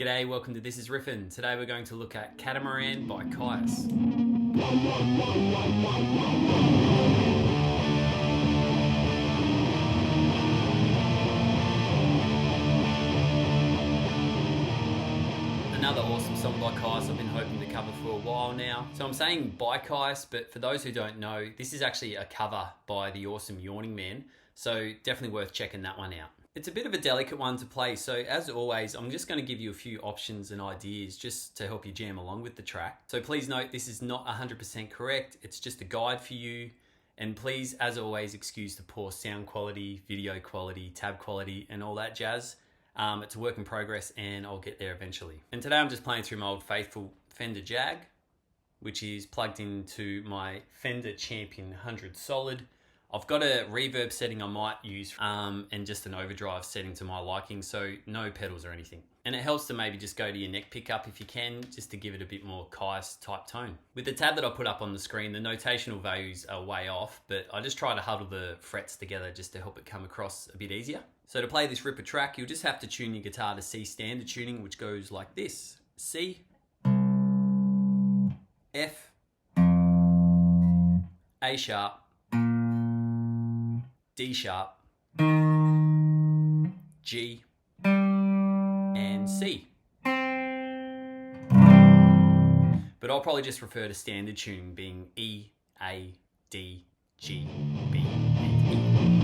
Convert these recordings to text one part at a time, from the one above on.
G'day, welcome to This is Riffin. Today we're going to look at Catamaran by Kyuss. Another awesome song by Kyuss I've been hoping to cover for a while now. So I'm saying by Kyuss, but for those who don't know, this is actually a cover by the awesome Yawning Man. So definitely worth checking that one out. It's a bit of a delicate one to play, so as always, I'm just going to give you a few options and ideas just to help you jam along with the track. So please note, this is not 100% correct, it's just a guide for you. And please, as always, excuse the poor sound quality, video quality, tab quality, and all that jazz. It's a work in progress and I'll get there eventually. And today I'm just playing through my old faithful Fender Jag, which is plugged into my Fender Champion 100 Solid. I've got a reverb setting I might use and just an overdrive setting to my liking, so no pedals or anything. And it helps to maybe just go to your neck pickup if you can, just to give it a bit more Kyuss type tone. With the tab that I put up on the screen, the notational values are way off, but I just try to huddle the frets together just to help it come across a bit easier. So to play this ripper track, you'll just have to tune your guitar to C standard tuning, which goes like this: C, F, A sharp, D sharp, G, and C. But I'll probably just refer to standard tuning being E, A, D, G, B, and E.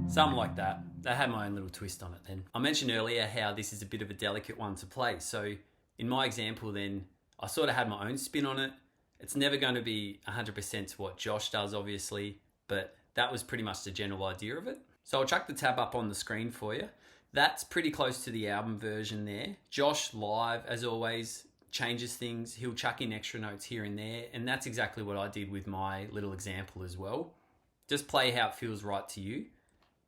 Something like that. I had my own little twist on it then. I mentioned earlier how this is a bit of a delicate one to play. So in my example then, I sort of had my own spin on it. It's never going to be 100% to what Josh does, obviously, but that was pretty much the general idea of it. So I'll chuck the tab up on the screen for you. That's pretty close to the album version there. Josh live, as always, changes things. He'll chuck in extra notes here and there, and that's exactly what I did with my little example as well. Just play how it feels right to you.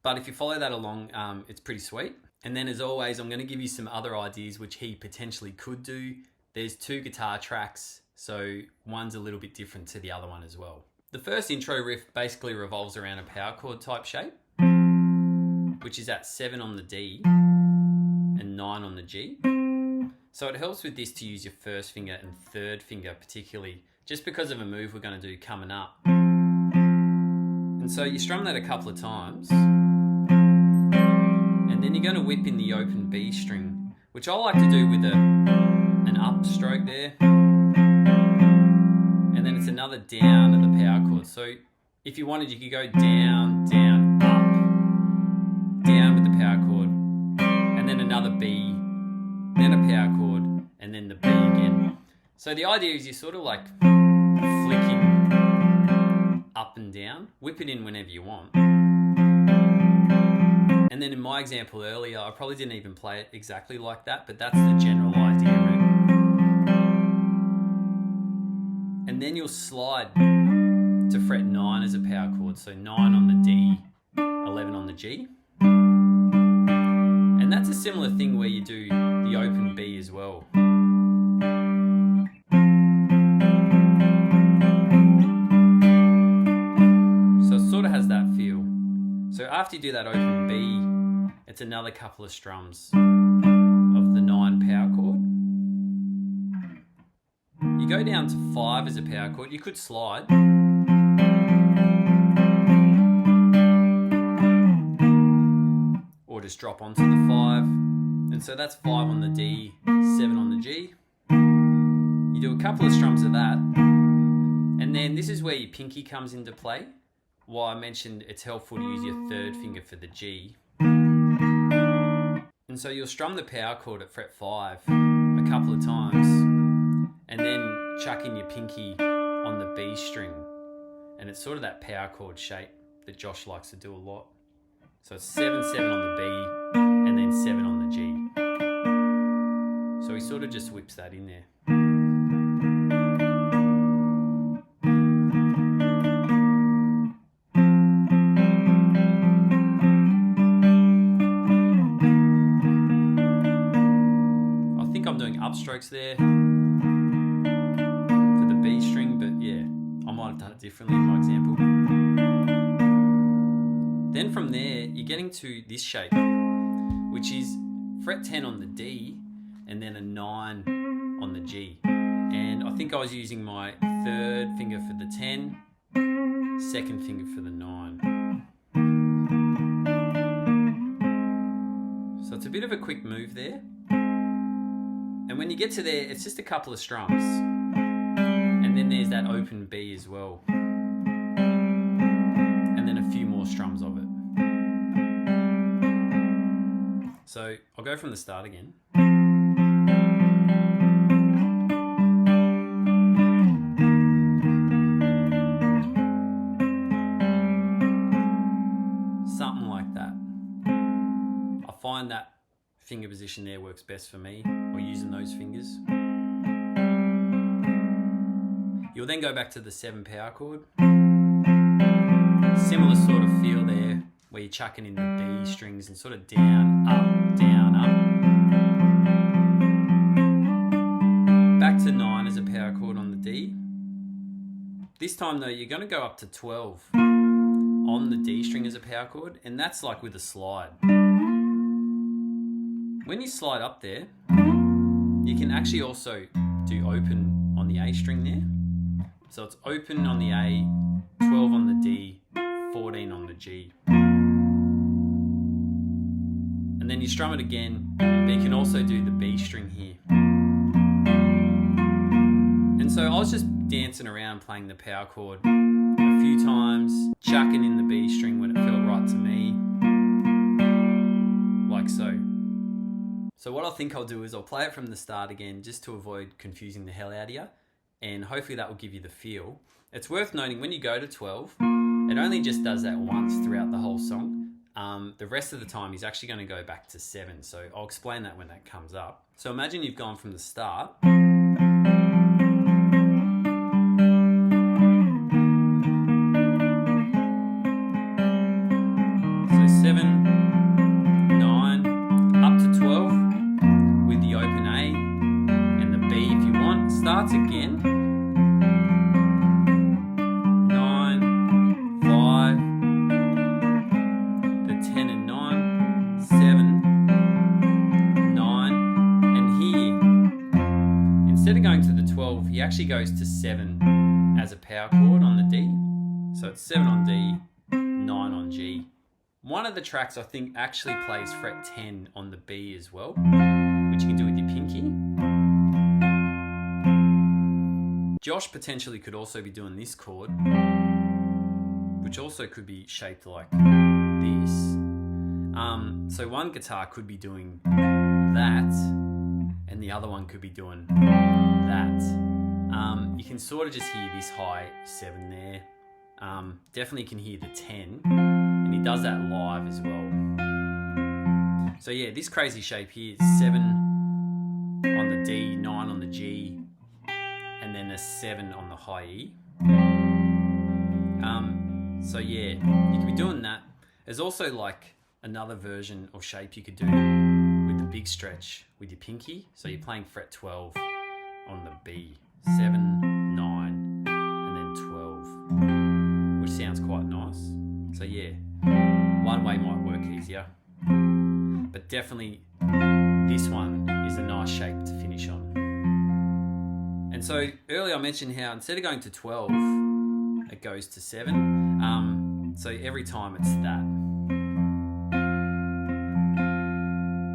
But if you follow that along, it's pretty sweet. And then as always, I'm going to give you some other ideas which he potentially could do. There's two guitar tracks, so one's a little bit different to the other one as well. The first intro riff basically revolves around a power chord type shape, which is at 7 on the D and 9 on the G. So it helps with this to use your first finger and third finger particularly, just because of a move we're going to do coming up. And so you strum that a couple of times, and then you're going to whip in the open B string, which I like to do with an up stroke there, and then it's another down of the power chord. So if you wanted, you could go down, down, up, down with the power chord, and then another B, then a power chord, and then the B again. So the idea is you're sort of like flicking up and down, whip it in whenever you want. And then in my example earlier, I probably didn't even play it exactly like that, but that's the general idea of it. And then you'll slide to fret 9 as a power chord, so 9 on the D, 11 on the G. And that's a similar thing where you do the open B as well. So after you do that open B, it's another couple of strums of the 9 power chord. You go down to 5 as a power chord. You could slide. Or just drop onto the 5. And so that's 5 on the D, 7 on the G. You do a couple of strums of that. And then this is where your pinky comes into play. Well, I mentioned it's helpful to use your third finger for the G. And so you'll strum the power chord at fret 5 a couple of times, and then chuck in your pinky on the B string. And it's sort of that power chord shape that Josh likes to do a lot. So it's 7, 7 on the B, of just whips that in there. I think I'm doing upstrokes there for the B string, but yeah, I might have done it differently in my example. Then from there, you're getting to this shape, which is fret 10 on the D and then a 9 on the G. And I think I was using my third finger for the 10, second finger for the 9. So it's a bit of a quick move there. And when you get to there, it's just a couple of strums. And then there's that open B as well. And then a few more strums of it. So I'll go from the start again. Something like that. I find that finger position there works best for me, or using those fingers. You'll then go back to the 7 power chord. Similar sort of feel there, where you're chucking in the B strings and sort of down, up, down, up. Back to 9 as a power chord on the D. This time though, you're going to go up to 12 on the D string as a power chord, and that's like with a slide. When you slide up there, you can actually also do open on the A string there. So it's open on the A, 12 on the D, 14 on the G. And then you strum it again, but you can also do the B string here. And so I was just dancing around playing the power chord a few times, chucking in the B string when it felt right to me, like so. So what I think I'll do is I'll play it from the start again, just to avoid confusing the hell out of you, and hopefully that will give you the feel. It's worth noting when you go to 12, it only just does that once throughout the whole song. The rest of the time he's actually going to go back to 7, so I'll explain that when that comes up. So imagine you've gone from the start. So 7, 9, up to 12 with the open A and the B if you want. Starts again. 9, 5, the 10 and 9, 7, 9, and here, instead of going to the 12, he actually goes to 7 as a power chord on the D. So it's 7 on D, 9 on G. One of the tracks I think actually plays fret 10 on the B as well, which you can do with your pinky. Josh potentially could also be doing this chord, which also could be shaped like this. So one guitar could be doing that, and the other one could be doing that. You can sort of just hear this high 7 there. Definitely can hear the 10, and he does that live as well. So yeah, this crazy shape here is 7 on the D, 9 on the G, and then a 7 on the high E. So yeah, you could be doing that. There's also like another version or shape you could do with the big stretch with your pinky. So you're playing fret 12 on the B, 7, 9, and then 12, which sounds quite nice. So yeah, one way might work easier, but definitely this one is a nice shape to finish on. And so earlier I mentioned how instead of going to 12, it goes to 7. So every time it's that.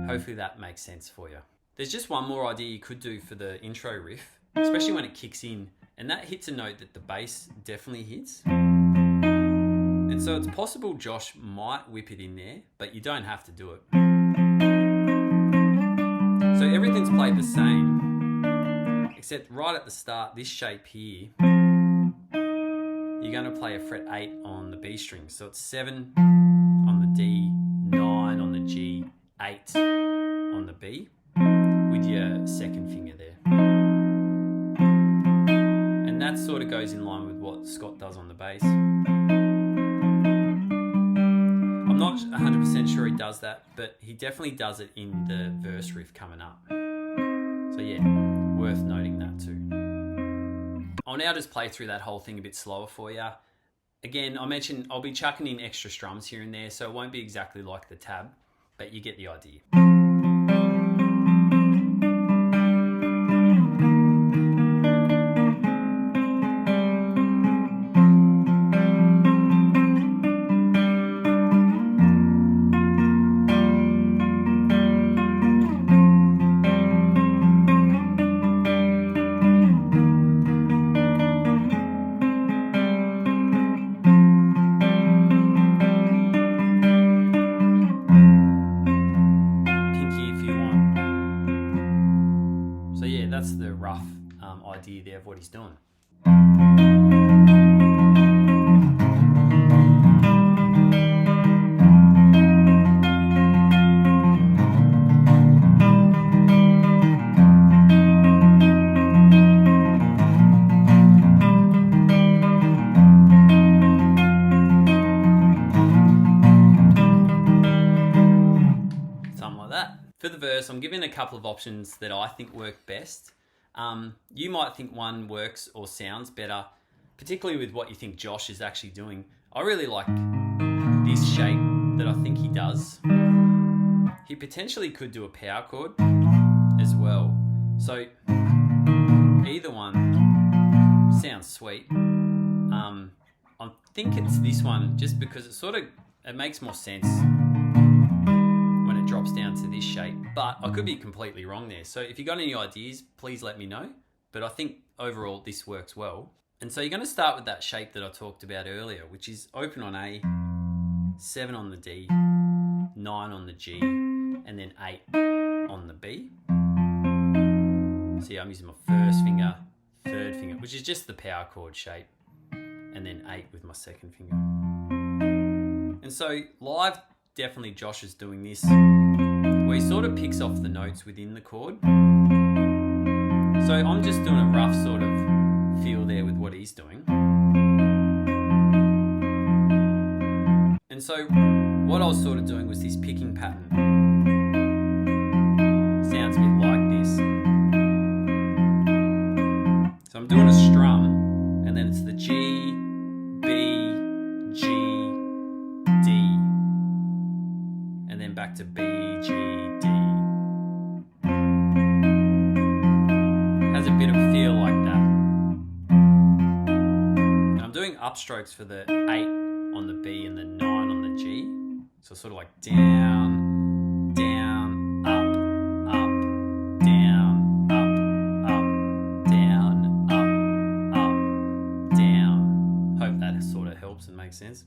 Hopefully that makes sense for you. There's just one more idea you could do for the intro riff, especially when it kicks in, and that hits a note that the bass definitely hits. And so it's possible Josh might whip it in there, but you don't have to do it. So everything's played the same, except right at the start, this shape here, you're going to play a fret 8 on the B string. So it's 7 on the D, 9 on the G, 8 on the B, with with your second finger there. And that sort of goes in line with what Scott does on the bass. I'm not 100% sure he does that, but he definitely does it in the verse riff coming up. So yeah, worth noting that too. I'll now just play through that whole thing a bit slower for you. Again, I mentioned I'll be chucking in extra strums here and there, so it won't be exactly like the tab, but you get the idea. That's the rough idea there of what he's doing. Something like that. For the verse, I'm giving a couple of options that I think work best. You might think one works or sounds better, particularly with what you think Josh is actually doing. I really like this shape that I think he does. He potentially could do a power chord as well. So either one sounds sweet. I think it's this one just because it makes more sense when it drops down to this shape, but I could be completely wrong there. So if you got any ideas, please let me know. But I think overall this works well. And so you're going to start with that shape that I talked about earlier, which is open on A, 7 on the D, 9 on the G, and then 8 on the B. So yeah, I'm using my first finger, third finger, which is just the power chord shape, and then 8 with my second finger. And so live, definitely Josh is doing this, where he sort of picks off the notes within the chord. So I'm just doing a rough sort of feel there with what he's doing. And so what I was sort of doing was this picking pattern. Sounds a bit like this. So I'm doing a strum, and then it's the G, B, G, D, and then back to B, G, D. Has a bit of feel like that. And I'm doing upstrokes for the 8 on the B and the 9 on the G. So sort of like down, down, up, up, down, up, up, down, up, up, down. Hope that sort of helps and makes sense.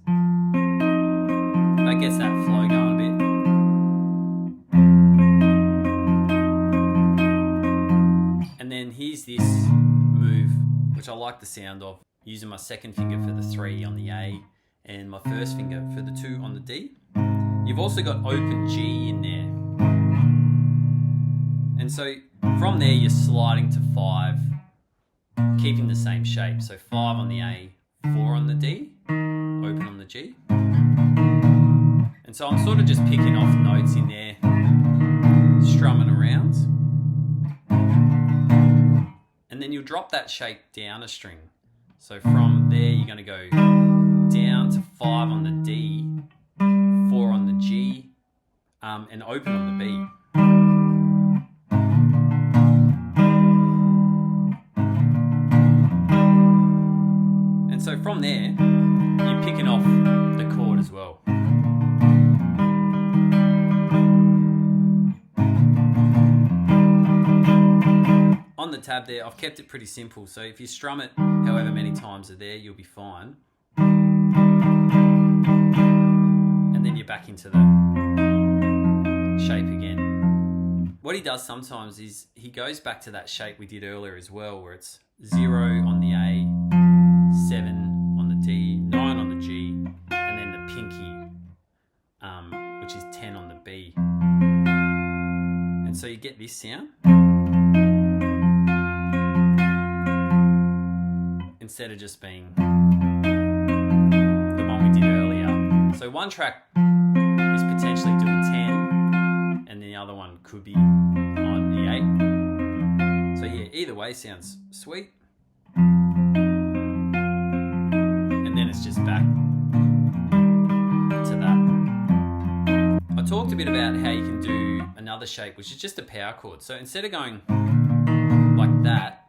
That gets that flow going a bit. And then here's this move, which I like the sound of, using my second finger for the 3 on the A and my first finger for the 2 on the D. You've also got open G in there. And so from there you're sliding to 5, keeping the same shape. So 5 on the A, 4 on the D, open on the G. And so I'm sort of just picking off notes in there, strumming around. And then you'll drop that shape down a string. So from there you're going to go down to 5 on the D, 4 on the G, and open on the B. And so from there, you're picking off the chord as well. On the tab there, I've kept it pretty simple. So if you strum it however many times are there, you'll be fine. And then you're back into the shape again. What he does sometimes is he goes back to that shape we did earlier as well, where it's 0 on the A, 7 on the D, 9 on the G, and then the pinky, which is 10 on the B. And so you get this sound. instead of just being the one we did earlier. So one track is potentially doing 10 and the other one could be on E8. So yeah, either way sounds sweet. And then it's just back to that. I talked a bit about how you can do another shape, which is just a power chord. So instead of going like that,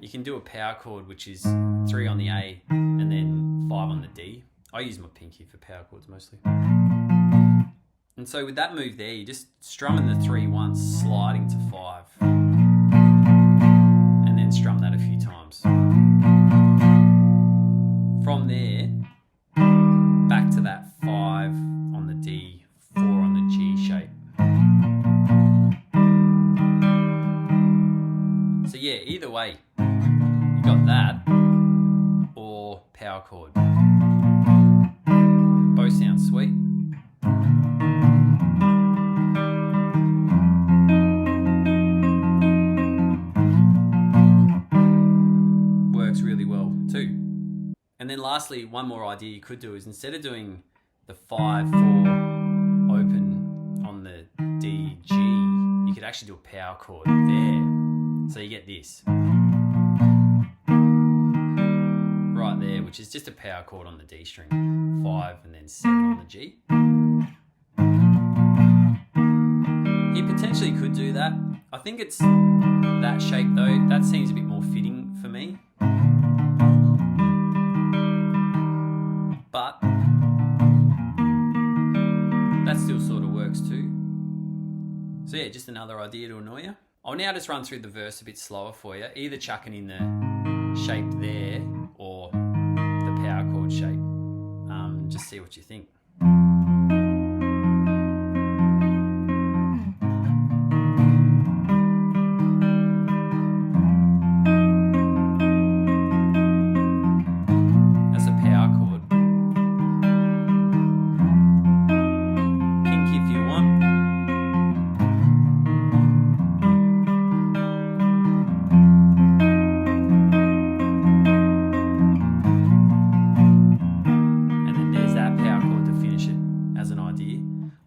you can do a power chord, which is 3 on the A and then 5 on the D. I use my pinky for power chords mostly. And so with that move there, you're just strumming the 3 once, sliding to 5, and then strum that a few times. From there, back to that 5 on the D, 4 on the G shape. So yeah, either way, you got that or power chord. Both sound sweet. Works really well too. And then lastly, one more idea you could do is instead of doing the 5, 4 open on the D, G, you could actually do a power chord there. So you get this. Right there, which is just a power chord on the D string. 5 and then 7 on the G. You potentially could do that. I think it's that shape though. That seems a bit more fitting for me. But that still sort of works too. So yeah, just another idea to annoy you. I'll now just run through the verse a bit slower for you, either chucking in the shape there or the power chord shape. Just see what you think. That's a power chord. Pinky if you want.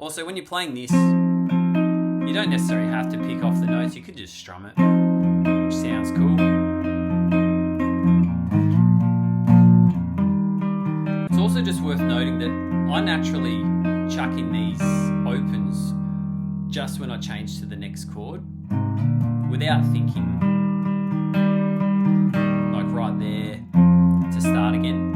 Also, when you're playing this, you don't necessarily have to pick off the notes. You could just strum it, which sounds cool. It's also just worth noting that I naturally chuck in these opens just when I change to the next chord without thinking, like right there to start again.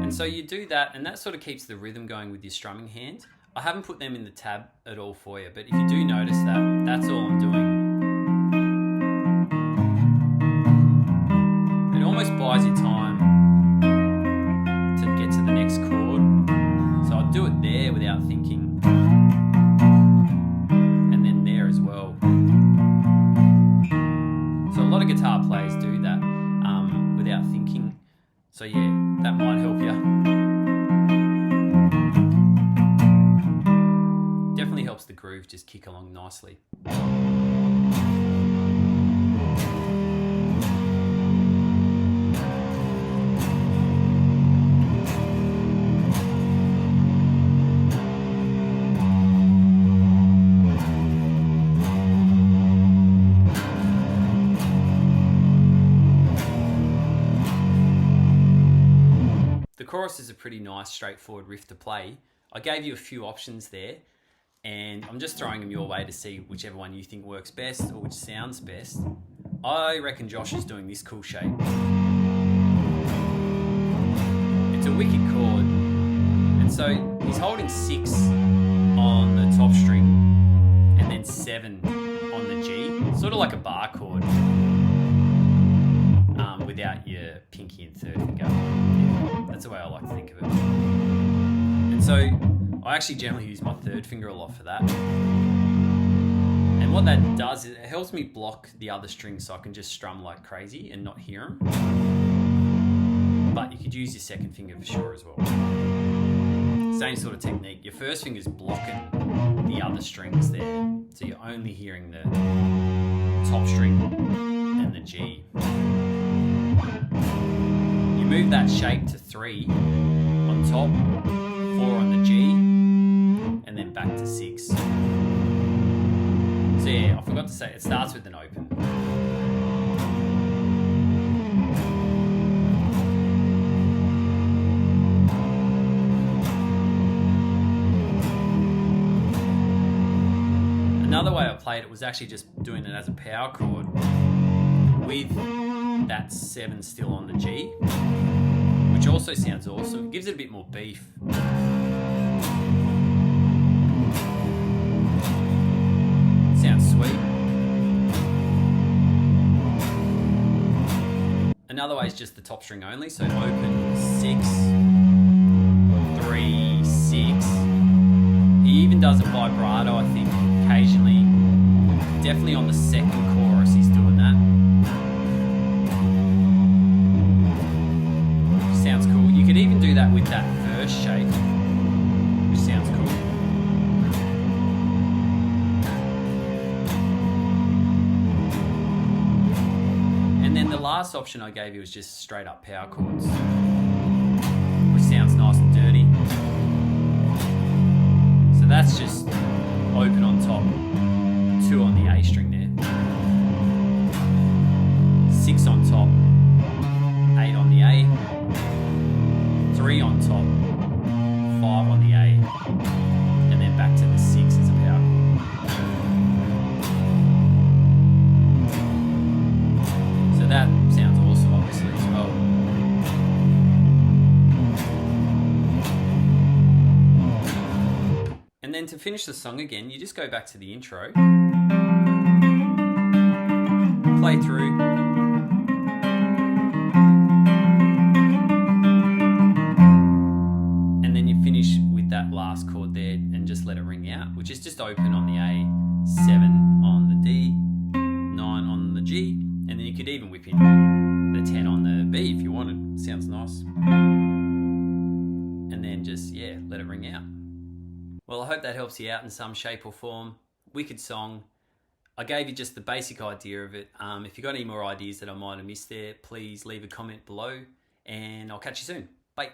And so you do that, and that sort of keeps the rhythm going with your strumming hand. I haven't put them in the tab at all for you, but if you do notice that, that's all I'm doing. It almost buys you time to get to the next chord. So I'll do it there without thinking. And then there as well. So a lot of guitar players do that without thinking. So yeah, that might help you. Definitely helps the groove just kick along nicely. The chorus is a pretty nice, straightforward riff to play. I gave you a few options there, and I'm just throwing them your way to see whichever one you think works best or which sounds best. I reckon Josh is doing this cool shape. It's a wicked chord, and so he's holding 6 on the top string and then 7 on the G, sort of like a bar chord, without your pinky and third finger. Yeah, that's the way I like to think of it. And so I actually generally use my third finger a lot for that. And what that does is it helps me block the other strings so I can just strum like crazy and not hear them. But you could use your second finger for sure as well. Same sort of technique. Your first finger's blocking the other strings there. So you're only hearing the top string and the G. move that shape to 3 on top, 4 on the G, and then back to 6. So yeah, I forgot to say, it starts with an open. Another way I played it was actually just doing it as a power chord with that 7 still on the G, which also sounds awesome. It gives it a bit more beef. Sounds sweet. Another way is just the top string only, so open 6, 3, 6. He even does a vibrato, I think, occasionally. Definitely on the second chorus he's doing that. Sounds cool. You could even do that with that verse shape, which sounds cool. And then the last option I gave you was just straight up power chords, which sounds nice and dirty. So that's just open on top, 2 on the A string there, 6 on top, 8 on the A, 3 on top, 5 on the A, and then back to the 6 as a power chord. So that sounds awesome, obviously, as well. And then to finish the song again, you just go back to the intro, play through, and then you finish with that last chord there and just let it ring out, which is just open on the A, 7 on the D, 9 on the G, and then you could even whip in the 10 on the B if you wanted. Sounds nice. And then just, yeah, let it ring out. Well, I hope that helps you out in some shape or form. Wicked song. I gave you just the basic idea of it. If you've got any more ideas that I might have missed there, please leave a comment below, and I'll catch you soon. Bye.